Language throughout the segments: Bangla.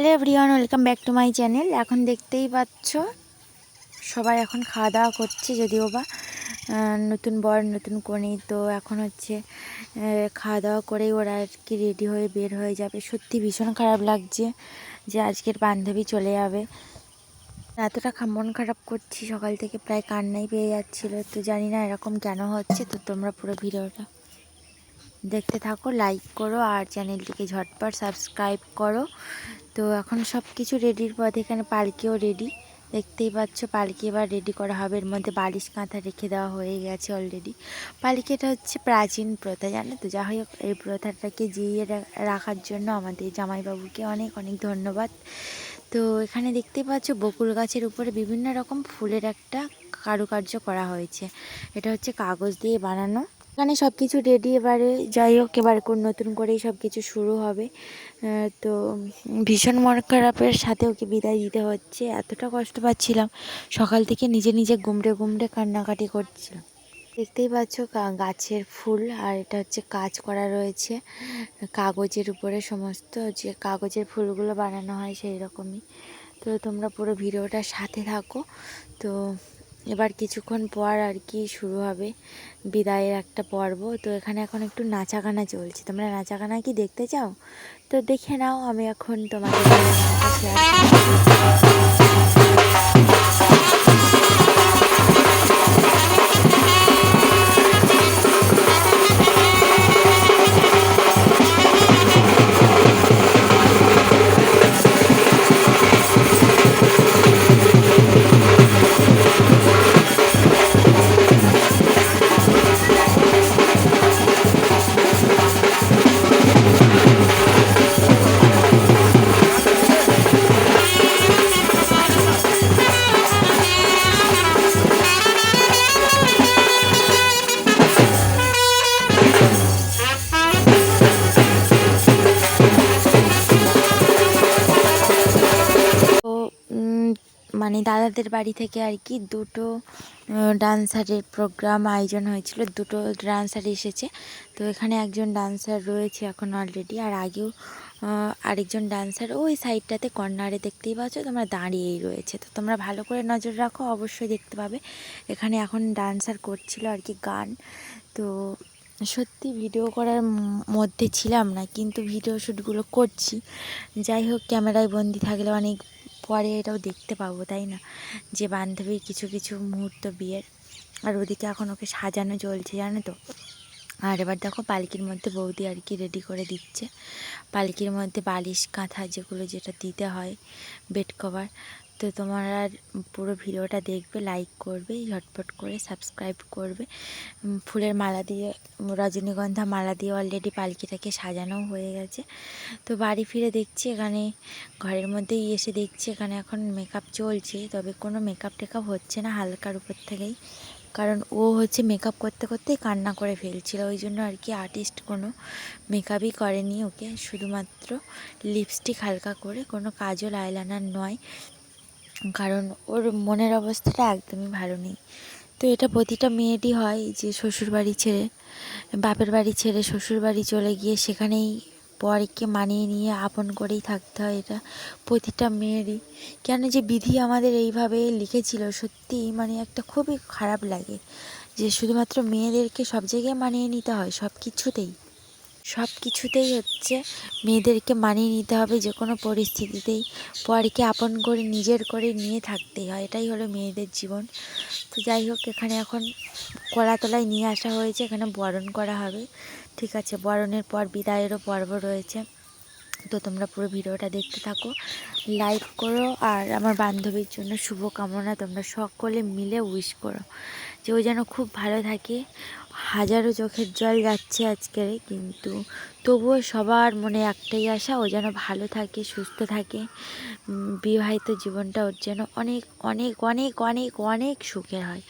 Hello everyone, welcome back to my channel. এখন দেখতেই পাচ্ছ সবাই এখন খাওয়া দাওয়া করছে, যদিও বা নতুন বর নতুন কনে। তো এখন হচ্ছে খাওয়া দাওয়া করেই ওরা আর কি রেডি হয়ে বের হয়ে যাবে। সত্যি ভীষণ খারাপ লাগছে যে আজকের বান্ধবী চলে যাবে। এতটা মন খারাপ করছি, সকাল থেকে প্রায় কান্নাই পেয়ে যাচ্ছিলো। তো জানি না এরকম কেন হচ্ছে। তো তোমরা পুরো ভিডিওটা দেখতে থাকো, লাইক করো আর চ্যানেলটিকে ঝটপট সাবস্ক্রাইব করো। তো এখন সব কিছু রেডির পথে, এখানে পালকিও রেডি, দেখতেই পাচ্ছ। পালকি এবার রেডি করা হবে, এর মধ্যে বালিশ কাঁথা রেখে দেওয়া হয়ে গেছে অলরেডি। পালকি এটা হচ্ছে প্রাচীন প্রথা, জানো তো। যাই হোক, এই প্রথাটাকে জিইয়ে রাখার জন্য আমাদের জামাইবাবুকে অনেক অনেক ধন্যবাদ। তো এখানে দেখতেই পাচ্ছ বকুল গাছের উপরে বিভিন্ন রকম ফুলের একটা কারুকার্য করা হয়েছে। এটা হচ্ছে কাগজ দিয়ে বানানো। এখানে সব কিছু রেডি, এবারে যাই হোক এবার নতুন করেই সব কিছু শুরু হবে। তো ভীষণ মন খারাপের সাথে ওকে বিদায় দিতে হচ্ছে। এতটা কষ্ট পাচ্ছিলাম, সকাল থেকে নিজে নিজে গুমড়ে গুমড়ে কান্নাকাটি করছিলাম। দেখতেই পাচ্ছ গাছের ফুল, আর এটা হচ্ছে কাজ করা রয়েছে কাগজের উপরে, সমস্ত যে কাগজের ফুলগুলো বানানো হয় সেই রকমই। তো তোমরা পুরো ভিডিওটার সাথে থাকো। তো এবার কিছুক্ষণ পর আর কি শুরু হবে বিদায়ের একটা পর্ব। তো এখানে এখন একটু নাচা গানা চলছে, তোমরা নাচা গানা কি দেখতে চাও? তো দেখে নাও, আমি এখন তোমাদের শেয়ার মানে দাদাদের বাড়ি থেকে আর কি দুটো ডান্সারের প্রোগ্রাম আয়োজন হয়েছিল, দুটো ডান্সার এসেছে। তো এখানে একজন ডান্সার রয়েছে এখন অলরেডি, আর আগেও আরেকজন ডান্সার ওই সাইডটাতে কর্নারে দেখতেই পাচ্ছ তোমরা, দাঁড়িয়েই রয়েছে। তো তোমরা ভালো করে নজর রাখো, অবশ্যই দেখতে পাবে। এখানে এখন ডান্সার করছিল আর কি গান। তো সত্যি ভিডিও করার মধ্যে ছিলাম না, কিন্তু ভিডিও শ্যুটগুলো করছি। যাই হোক, ক্যামেরায় বন্দি থাকলে অনেক পরে এটাও দেখতে পাবো, তাই না, যে বান্ধবীর কিছু কিছু মুহূর্ত বিয়ের। আর ওদিকে এখন ওকে সাজানো চলছে, জানো তো। আর এবার দেখো পালকির মধ্যে বৌদি আর কি রেডি করে দিচ্ছে। পালকির মধ্যে বালিশ কাঁথা যেগুলো যেটা দিতে হয়, বেড কভার। তো তোমরা পুরো ভিডিওটা দেখবে, লাইক করবে, ঝটপট করে সাবস্ক্রাইব করবে। ফুলের মালা দিয়ে, রজনীগন্ধা মালা দিয়ে অলরেডি পালকিটাকে সাজানো হয়ে গেছে। তো বাড়ি ফিরে দেখছি এখানে ঘরের মধ্যেই এসে দেখছি এখানে এখন মেকআপ চলছে, তবে কোনো মেকআপ টেকআপ হচ্ছে না, হালকার উপর থেকেই। কারণ ও হচ্ছে মেকআপ করতে করতেই কান্না করে ফেলছিল, ওই জন্য আর কি আর্টিস্ট কোনো মেকআপই করেনি ওকে, শুধুমাত্র লিপস্টিক হালকা করে, কোনো কাজল আইলাইনার নয়, কারণ ওর মনের অবস্থাটা একদমই ভালো নেই। তো এটা প্রতিটা মেয়েরই হয়, যে শ্বশুরবাড়ি ছেড়ে, বাপের বাড়ি ছেড়ে শ্বশুরবাড়ি চলে গিয়ে সেখানেই পরকে মানিয়ে নিয়ে আপন করেই থাকতে হয়। এটা প্রতিটা মেয়েরই, কেন যে বিধি আমাদের এইভাবে লিখেছিল, সত্যি মানে একটা খুবই খারাপ লাগে যে শুধুমাত্র মেয়েদেরকে সব জায়গায় মানিয়ে নিতে হয়, সব কিছুতেই হচ্ছে মেয়েদেরকে মানিয়ে নিতে হবে, যে কোনো পরিস্থিতিতেই পরকে আপন করে নিজের করে নিয়ে থাকতেই হয়, এটাই হলো মেয়েদের জীবন। তো যাই হোক, এখানে এখন কলাতলায় নিয়ে আসা হয়েছে, এখানে বরণ করা হবে। ঠিক আছে, বরণের পর বিদায়েরও পর্ব রয়েছে। তো তোমরা পুরো ভিডিওটা দেখতে থাকো, লাইক করো, আর আমার বান্ধবীর জন্য শুভকামনা তোমরা সকলে মিলে উইশ করো, যে ও যেন খুব ভালো থাকে। হাজারো চোখের জল যাচ্ছে আজকের, কিন্তু তবুও সবার মনে একটাই আশা, ও যেন ভালো থাকে, সুস্থ থাকে, বিবাহিত জীবনটা ওর যেন অনেক অনেক অনেক অনেক অনেক সুখের হয়।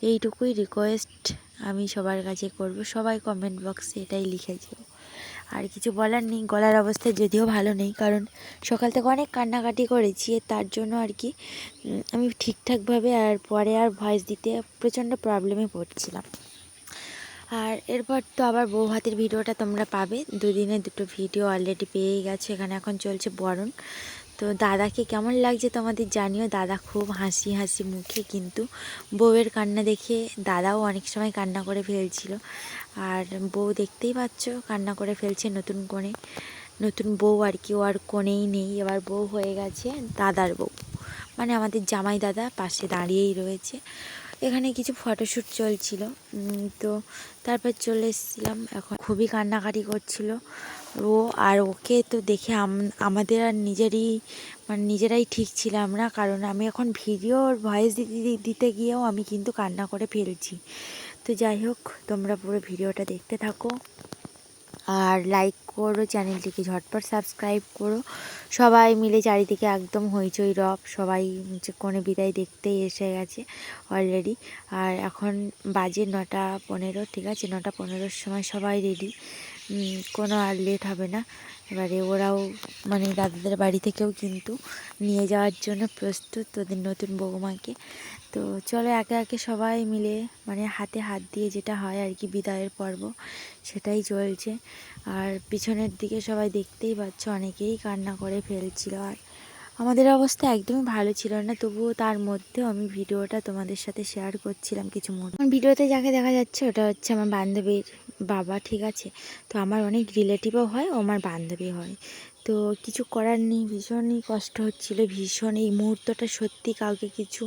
এইটুকুই রিকোয়েস্ট আমি সবার কাছে করব, সবাই কমেন্ট বক্সে এটাই লিখে যেও। আর কিছু বলার নেই, গলার অবস্থা যদিও ভালো নেই, কারণ সকাল থেকে অনেক কান্নাকাটি করেছি, তার জন্য আর কি আমি ঠিকঠাকভাবে আর পরে আর ভয়েস দিতে প্রচণ্ড প্রবলেমে পড়ছিলাম। আর এরপর তো আবার বউ ভাতের ভিডিওটা তোমরা পাবে, দুদিনে দুটো ভিডিও অলরেডি পেয়ে গেছো। এখানে এখন চলছে বরণ। তো দাদাকে কেমন লাগছে তোমাদের জানিও। দাদা খুব হাসি হাসি মুখে, কিন্তু বউয়ের কান্না দেখে দাদাও অনেক সময় কান্না করে ফেলছিল। আর বউ দেখতেই পাচ্ছ কান্না করে ফেলছে, নতুন বউ আর কি, ও আর কোণেই নেই, এবার বউ হয়ে গেছে দাদার বউ, মানে আমাদের জামাই দাদা পাশে দাঁড়িয়েই রয়েছে। এখানে কিছু ফটোশ্যুট চলছিল, তো তারপর চলে এসেছিলাম। এখন খুবই কান্নাকাটি করছিল ও, আর ওকে তো দেখে আমাদের আর নিজেরাই ঠিক ছিলাম না, কারণ আমি এখন ভিডিওর ভয়েস দিতে গিয়েও আমি কিন্তু কান্না করে ফেলছি। তো যাই হোক, তোমরা পুরো ভিডিওটা দেখতে থাকো আর লাইক করো, চ্যানেলটিকে ঝটপট সাবস্ক্রাইব করো। সবাই মিলে চারিদিকে একদম হইচই রব, সবাই কোণে বিদায় দেখতে এসে গেছে অলরেডি। আর এখন বাজে 9:15, ঠিক আছে, 9:15-র সময় সবাই রেডি, কোনো আর লেট হবে না। এবারে ওরাও মানে দাদাদের বাড়ি থেকেও কিন্তু নিয়ে যাওয়ার জন্য প্রস্তুত তোদের নতুন বৌমাকে। তো চলো একে একে সবাই মিলে মানে হাতে হাত দিয়ে যেটা হয় আর কি বিদায়ের পর্ব, সেটাই চলছে। আর পিছনের দিকে সবাই দেখতেই পাচ্ছ অনেকেই কান্না করে ফেলছিল। আর আমাদের অবস্থা একদমই ভালো ছিল না, তবুও তার মধ্যেও আমি ভিডিওটা তোমাদের সাথে শেয়ার করছিলাম কিছু মুহূর্ত। ভিডিওতে যাকে দেখা যাচ্ছে ওটা হচ্ছে আমার বান্ধবীর বাবা, ঠিক আছে। তো আমার অনেক রিলেটিভও হয়, ও আমার বান্ধবী হয়। তো কিছু করার নেই, ভীষণই কষ্ট হচ্ছিল, ভীষণ এই মুহূর্তটা সত্যি কাউকে কিছু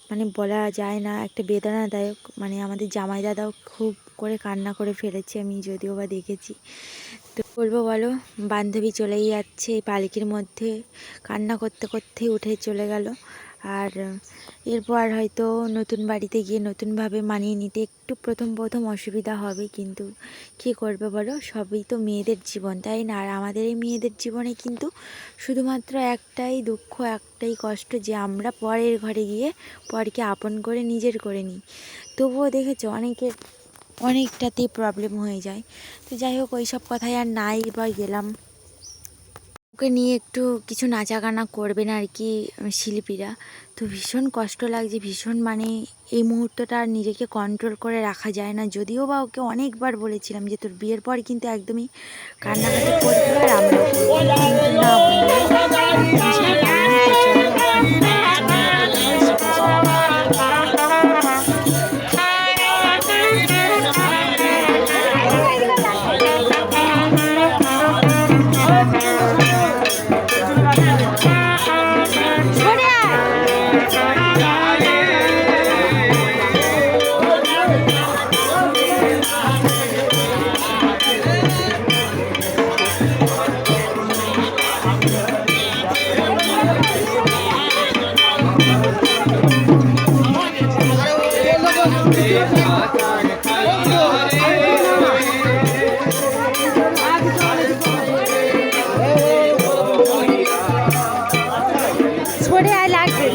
মানে বলা যায় না, একটা বেদনাদায়ক। মানে আমাদের জামাই দাদাও খুব করে কান্না করে ফেলেছে, আমি যদিও বা দেখেছি। তো বলবো বলো, বান্ধবী চলেই যাচ্ছে এই পালকির মধ্যে, কান্না করতে করতে উঠে চলে গেল। আর এরপর হয়তো নতুন বাড়িতে গিয়ে নতুনভাবে মানিয়ে নিতে একটু প্রথম অসুবিধা হবে, কিন্তু কী করবে বলো, সবই তো মেয়েদের জীবন, তাই না? আর আমাদের এই মেয়েদের জীবনে কিন্তু শুধুমাত্র একটাই দুঃখ, একটাই কষ্ট, যে আমরা পরের ঘরে গিয়ে পরকে আপন করে নিজের করে নিই। তবুও দেখেছো অনেকটাতেই প্রবলেম হয়ে যায়। তো যাই হোক, ওই সব কথাই আর নাই বা গেলাম। ওকে নিয়ে একটু কিছু নাচাগানা করবে না আর কি শিল্পীরা। তো ভীষণ কষ্ট লাগছে, ভীষণ মানে এই মুহূর্তটা আর নিজেকে কন্ট্রোল করে রাখা যায় না। যদিও বা ওকে অনেকবার বলেছিলাম যে তোর বিয়ের পর কিন্তু একদমই কান্নাকাটি করবি আর আমরা না বললে আমি সেটা পারিনি। তো চলো ছড়ে আয় লাগবে।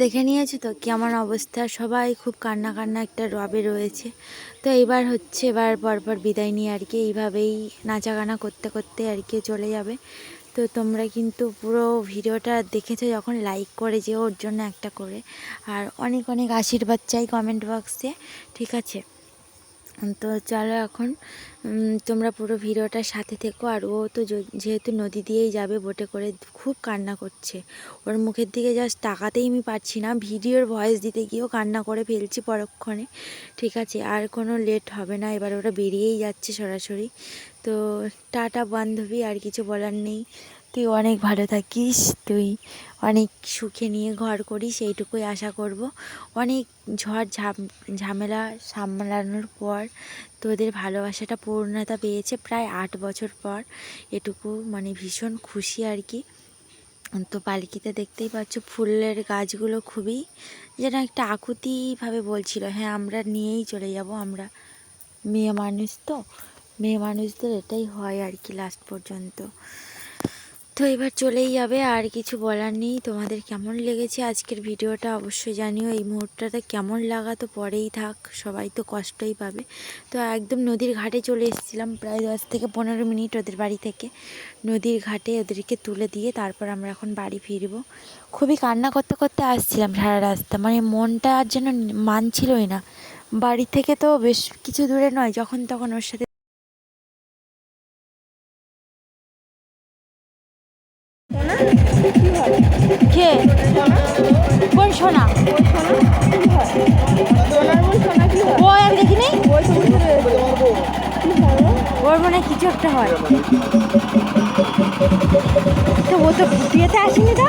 দেখে নিয়েছো তো কেমন অবস্থা, সবাই খুব কান্না একটা রবে রয়েছে। তো এবার পরপর বিদায় নিয়ে আর কি এইভাবেই নাচাগানা করতে করতে আর কি চলে যাবে। তো তোমরা কিন্তু পুরো ভিডিওটা দেখেছো যখন লাইক করে যেও ওর জন্য একটা করে, আর অনেক অনেক আশীর্বাদ চাই কমেন্ট বক্সে, ঠিক আছে। তো চলো এখন তোমরা পুরো ভিডিওটার সাথে থেকো। আর ও তো যেহেতু নদী দিয়েই যাবে বোটে করে, খুব কান্না করছে, ওর মুখের দিকে জাস্ট তাকাতেই আমি পারছি না, ভিডিওর ভয়েস দিতে গিয়েও কান্না করে ফেলছি পরক্ষণে, ঠিক আছে। আর কোনো লেট হবে না, এবার ওরা বেরিয়েই যাচ্ছে সরাসরি। তো টাটা বান্ধবী, আর কিছু বলার নেই। তুই অনেক ভালো থাকিস, তুই অনেক সুখে নিয়ে ঘর করিস, এইটুকুই আশা করব। অনেক ঝামেলা সামলানোর পর তোদের ভালোবাসাটা পূর্ণতা পেয়েছে প্রায় 8 বছর পর, এটুকু মানে ভীষণ খুশি আর কি। তো পালকিতে দেখতেই পাচ্ছ ফুলের গাছগুলো খুবই যেন একটা আকুতিভাবে বলছিল, হ্যাঁ আমরা নিয়েই চলে যাব আমরা। মেয়ে মানুষদের এটাই হয় আর কি লাস্ট পর্যন্ত। তো এবার চলেই যাবে, আর কিছু বলার নেই। তোমাদের কেমন লেগেছে আজকের ভিডিওটা অবশ্যই জানিও। এই মুহূর্তটা কেমন লাগা তো পরেই থাক, সবাই তো কষ্টই পাবে। তো একদম নদীর ঘাটে চলে এসেছিলাম, প্রায় 10 থেকে 15 মিনিট ওদের বাড়ি থেকে। নদীর ঘাটে ওদেরকে তুলে দিয়ে তারপর আমরা এখন বাড়ি ফিরবো। খুবই কান্না করতে করতে আসছিলাম সারা রাস্তা, মানে মনটা আর যেন মানছিলই না। বাড়ি থেকে তো বেশ কিছু দূরে নয়, যখন তখন ওর সাথে কে কোন সোনা ও আমি দেখিনি, ওর মনে হয় কিছু একটা হয়। তো ও তো বিয়েতে আসেনি, তো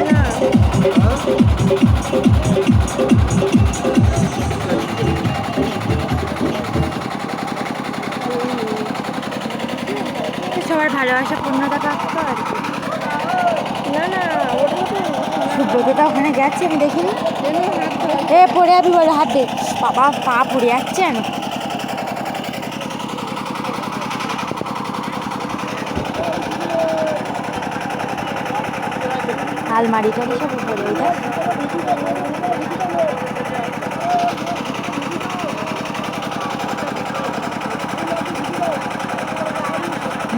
সবার ভালোবাসা পূর্ণতা প্রাপ্ত আর কি। সুব্রতটা ওখানে গেছে, আমি দেখিনি। এ পড়ে যাবি বলে হাত দে, বাবা পা পড়ে যাচ্ছে না। আলমারিটা সব উপরে ওইটা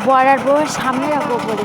বর আর বউয়ের সামনে রাখবো উপরে।